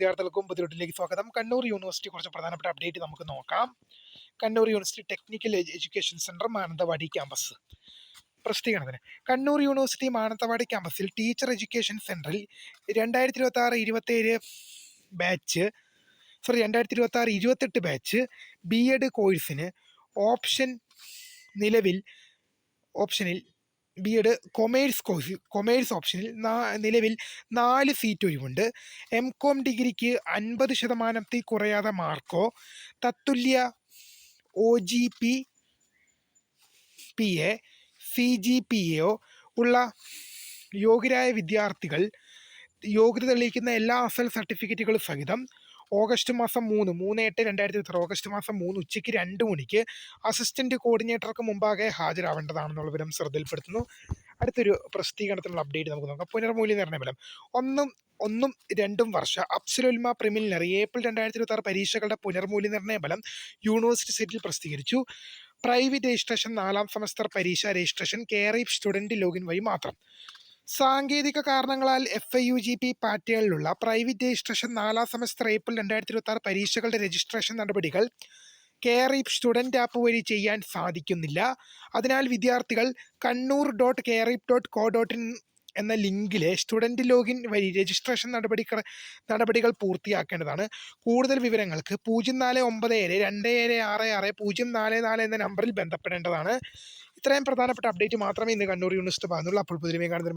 വിദ്യാർത്ഥികൾക്കും പുതിയൊട്ടിലേക്ക് സ്വാഗതം. കണ്ണൂർ യൂണിവേഴ്സിറ്റി കുറച്ച് പ്രധാനപ്പെട്ട അപ്ഡേറ്റ് നമുക്ക് നോക്കാം. Kannur university technical education centre Mananthavady campus പ്രസിദ്ധീകരണത്തിന്. കണ്ണൂർ യൂണിവേഴ്സിറ്റി മാനന്തവാടി ക്യാമ്പസിൽ ടീച്ചർ എഡ്യൂക്കേഷൻ സെന്ററിൽ 2026-27 ബാച്ച് 2026-28 ബാച്ച് BEd കോഴ്സിന് ഓപ്ഷനിൽ BEd കൊമേഴ്സ് ഓപ്ഷനിൽ നിലവിൽ 4 സീറ്റ് ഒഴിവുണ്ട്. MCOM ഡിഗ്രിക്ക് 50% കുറയാതെ മാർക്കോ തത്തുല്യ OGPA CGPAയോ ഉള്ള യോഗ്യരായ വിദ്യാർത്ഥികൾ യോഗ്യത തെളിയിക്കുന്ന എല്ലാ അസൽ സർട്ടിഫിക്കറ്റുകളും സഹിതം ഓഗസ്റ്റ് മാസം 3/8/2026 ഓഗസ്റ്റ് മാസം 3 ഉച്ചയ്ക്ക് 2 മണിക്ക് അസിസ്റ്റന്റ് കോർഡിനേറ്റർക്ക് മുമ്പാകെ ഹാജരാവേണ്ടതാണെന്നുള്ള വിവരം ശ്രദ്ധയിൽപ്പെടുത്തുന്നു. അടുത്തൊരു പ്രസിദ്ധീകരണത്തിനുള്ള അപ്ഡേറ്റ് നമുക്ക് നോക്കാം. പുനർമൂല്യനിർണ്ണയ ഫലം 1-2 വർഷ അബ്സലുൽമ പ്രിലിമിനറി ഏപ്രിൽ 2026 പരീക്ഷകളുടെ പുനർമൂല്യനിർണ്ണയ ഫലം യൂണിവേഴ്സിറ്റി സൈറ്റിൽ പ്രസിദ്ധീകരിച്ചു. പ്രൈവറ്റ് രജിസ്ട്രേഷൻ 4ാം സെമസ്റ്റർ പരീക്ഷ രജിസ്ട്രേഷൻ കെയറിപ്പ് സ്റ്റുഡൻറ് ലോഗിൻ വഴി മാത്രം. സാങ്കേതിക കാരണങ്ങളാൽ FIUGP പാറ്റേണിലുള്ള പ്രൈവറ്റ് രജിസ്ട്രേഷൻ 4ാം സെമസ്റ്റർ ഏപ്രിൽ 2026 പരീക്ഷകളുടെ രജിസ്ട്രേഷൻ നടപടികൾ കെയറിപ്പ് സ്റ്റുഡൻറ് ആപ്പ് വഴി ചെയ്യാൻ സാധിക്കുന്നില്ല. അതിനാൽ വിദ്യാർത്ഥികൾ kannur.carip.co.in എന്ന ലിങ്കിലെ സ്റ്റുഡൻറ് ലോഗിൻ വഴി രജിസ്ട്രേഷൻ നടപടികൾ പൂർത്തിയാക്കേണ്ടതാണ്. കൂടുതൽ വിവരങ്ങൾക്ക് 0497-2766044 എന്ന നമ്പറിൽ ബന്ധപ്പെടേണ്ടതാണ്. ഇത്രയും പ്രധാനപ്പെട്ട അപ്ഡേറ്റ് മാത്രമേ ഇന്ന് കണ്ണൂർ യൂണിവേഴ്സിറ്റി ഭാഗത്തുള്ള അപ്പോൾ പുതിയ കാണുന്ന